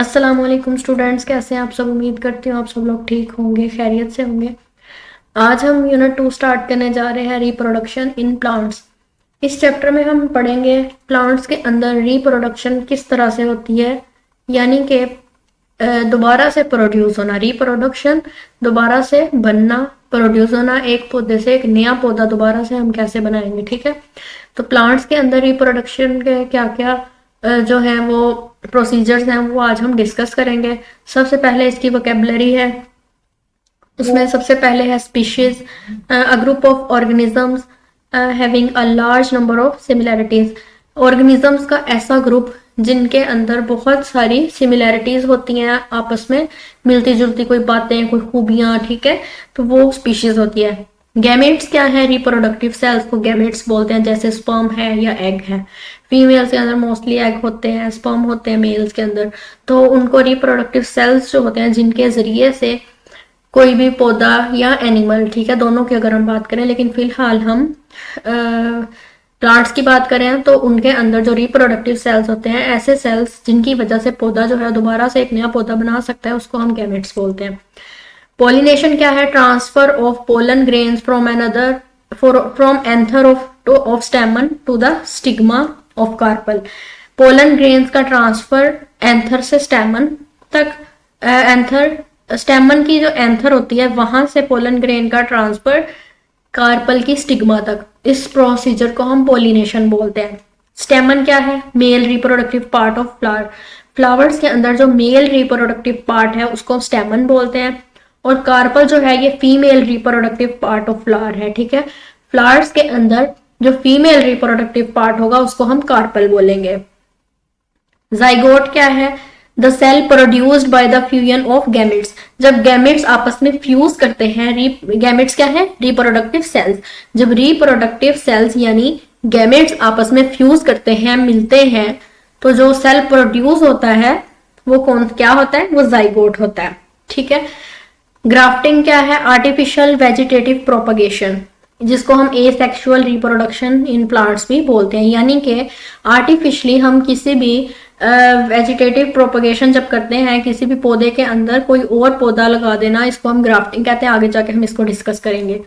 अस्सलाम वालेकुम स्टूडेंट्स, कैसे हैं आप सब। उम्मीद करती हूँ आप सब लोग ठीक होंगे, खैरियत से होंगे। आज हम यूनिट 2 स्टार्ट करने जा रहे हैं, रिप्रोडक्शन इन प्लांट्स। इस चैप्टर में हम पढ़ेंगे प्लांट्स के अंदर रिप्रोडक्शन किस तरह से होती है, यानी कि दोबारा से प्रोड्यूस होना। रिप्रोडक्शन दोबारा से बनना, प्रोड्यूस होना, एक पौधे से एक नया पौधा दोबारा से हम कैसे बनाएंगे। ठीक है, तो प्लांट्स के अंदर रिप्रोडक्शन के क्या क्या जो है वो प्रोसीजर्स हैं वो आज हम डिस्कस करेंगे। सबसे पहले इसकी वोकेबलरी है, उसमें सबसे पहले है species, a group of organisms having a large number of similarities. Organisms का ऐसा ग्रुप जिनके अंदर बहुत सारी सिमिलैरिटीज होती हैं, आपस में मिलती जुलती कोई बातें, कोई खूबियां। ठीक है, तो वो स्पीशीज होती है। गैमेट्स क्या है? रिप्रोडक्टिव सेल्स को गैमेट्स बोलते हैं, जैसे स्पर्म है या एग है। फीमेल्स के अंदर मोस्टली एग होते हैं, स्पर्म होते हैं मेल्स के अंदर। तो उनको रिप्रोडक्टिव सेल्स जो होते हैं जिनके जरिए से कोई भी पौधा या एनिमल, ठीक है, दोनों की अगर हम बात करें, लेकिन फिलहाल हम प्लांट्स की बात करें तो उनके अंदर जो रिप्रोडक्टिव सेल्स होते हैं, ऐसे सेल्स जिनकी वजह से पौधा जो है दोबारा से एक नया पौधा बना सकता है, उसको हम गैमेट्स बोलते हैं। पॉलिनेशन क्या है? Transfer of pollen grains from another from anther of stamen to the stigma of carpel. Pollen grains का ट्रांसफर एंथर से स्टेमन तक, एंथर स्टेमन की जो एंथर होती है वहां से पोलन ग्रेन का ट्रांसफर कार्पल की स्टिग्मा तक। इस प्रोसीजर को हम पॉलिनेशन बोलते हैं। स्टेमन क्या है? Mail reproductive part of flower. Flowers के अंदर जो मेल रिप्रोडक्टिव पार्ट है उसको स्टेमन बोलते हैं, और कार्पल जो है ये female reproductive part of flower है। ठीक है, फ्लावर्स के अंदर जो फीमेल रिप्रोडक्टिव पार्ट होगा उसको हम कार्पल बोलेंगे। जाइगोट क्या है? The cell produced by the fusion of gametes. जब गैमेट्स आपस में फ्यूज करते हैं, गैमेट्स क्या है? Reproductive cells. जब रिप्रोडक्टिव सेल्स यानी गैमेट्स आपस में फ्यूज करते हैं, मिलते हैं, तो जो सेल प्रोड्यूस होता है वो क्या होता है? वो जाइगोट होता है। ठीक है, ग्राफ्टिंग क्या है? आर्टिफिशियल वेजिटेटिव प्रोपगेशन, जिसको हम एसेक्सुअल रिप्रोडक्शन इन प्लांट्स भी बोलते हैं। यानी कि आर्टिफिशियली हम किसी भी वेजिटेटिव प्रोपगेशन जब करते हैं, किसी भी पौधे के अंदर कोई और पौधा लगा देना, इसको हम ग्राफ्टिंग कहते हैं। आगे जाके हम इसको डिस्कस करेंगे।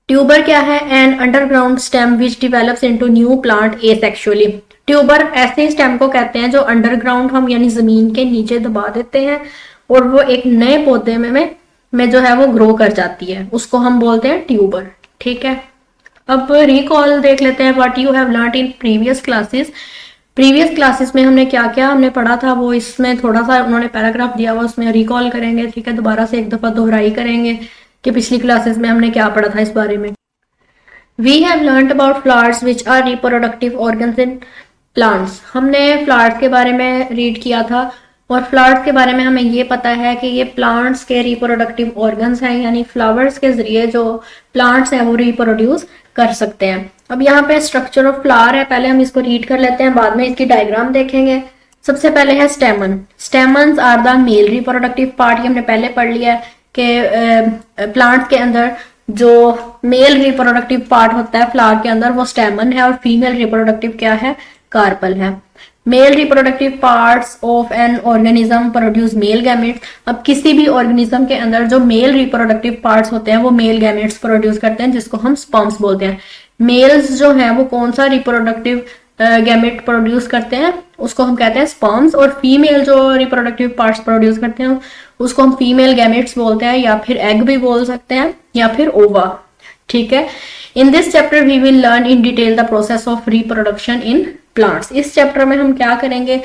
ट्यूबर क्या है? An underground stem which develops into new plant asexually. Tuber ऐसे स्टेम को कहते हैं जो अंडरग्राउंड हम यानी जमीन के नीचे दबा देते हैं और वो एक नए पौधे में जो है वो ग्रो कर जाती है, उसको हम बोलते हैं ट्यूबर। ठीक है, अब रिकॉल देख लेते हैं what you have learned in previous classes. Previous classes में हमने क्या क्या हमने पढ़ा था, वो इसमें थोड़ा सा उन्होंने पैराग्राफ दिया हुआ, उसमें रिकॉल करेंगे। ठीक है, दोबारा से एक दफा दोहराई करेंगे कि पिछली क्लासेस में हमने क्या पढ़ा था इस बारे में। We have learned about flowers which are reproductive organs in plants. हमने फ्लावर्स के बारे में रीड किया था, और फ्लावर्स के बारे में हमें ये पता है कि ये प्लांट्स के रिप्रोडक्टिव ऑर्गन्स हैं, यानी फ्लावर्स के जरिए जो प्लांट्स हैं वो रिप्रोड्यूस कर सकते हैं। अब यहाँ पे स्ट्रक्चर ऑफ फ्लावर है, पहले हम इसको रीड कर लेते हैं, बाद में इसकी डायग्राम देखेंगे। सबसे पहले है stamen. Stamens are the male reproductive part. ये हमने पहले पढ़ लिया है कि प्लांट के अंदर जो मेल रिप्रोडक्टिव पार्ट होता है फ्लावर के अंदर वो स्टेमन है, और फीमेल रिप्रोडक्टिव क्या है? कार्पल है। Male reproductive parts of an organism produce male gametes. अब किसी भी ऑर्गेनिज्म के अंदर जो मेल रिप्रोडक्टिव पार्ट्स होते हैं वो मेल गैमेट्स प्रोड्यूस करते हैं, जिसको हम स्पर्म्स बोलते हैं। मेल्स जो हैं वो कौन सा रिप्रोडक्टिव गैमेट प्रोड्यूस करते हैं? उसको हम कहते हैं स्पर्म्स। और फीमेल जो रिप्रोडक्टिव पार्ट्स प्रोड्यूस करते हैं उसको हम फीमेल गैमेट्स बोलते हैं, या फिर एग भी बोल सकते हैं, या फिर ओवा। ठीक है, in this chapter we will learn in detail the process of reproduction in plants. इस चैप्टर में हम क्या करेंगे?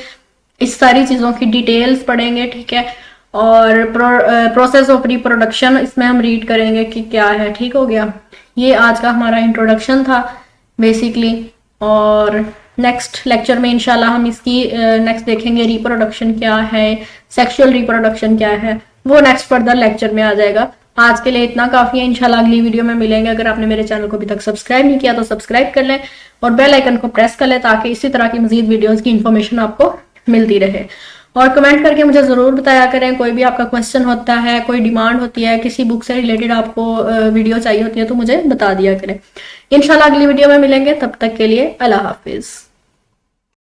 इस सारी चीजों की डिटेल्स पढ़ेंगे। ठीक है, और प्रोसेस ऑफ रिप्रोडक्शन इसमें हम रीड करेंगे कि क्या है। ठीक हो गया, ये आज का हमारा इंट्रोडक्शन था बेसिकली, और नेक्स्ट लेक्चर में इंशाल्लाह हम इसकी नेक्स्ट देखेंगे रिप्रोडक्शन क्या है, सेक्सुअल रिप्रोडक्शन क्या है, वो नेक्स्ट फर्दर लेक्चर में आ जाएगा। आज के लिए इतना काफी है, इंशाल्लाह अगली वीडियो में मिलेंगे। अगर आपने मेरे चैनल को अभी तक सब्सक्राइब नहीं किया तो सब्सक्राइब कर लें और बेल आइकन को प्रेस कर लें, ताकि इसी तरह की मजीद वीडियोस की इंफॉर्मेशन आपको मिलती रहे। और कमेंट करके मुझे जरूर बताया करें, कोई भी आपका क्वेश्चन होता है, कोई डिमांड होती है, किसी बुक से रिलेटेड आपको वीडियो चाहिए होती है तो मुझे बता दिया करें। इंशाल्लाह अगली वीडियो में मिलेंगे, तब तक के लिए अल्लाह हाफिज।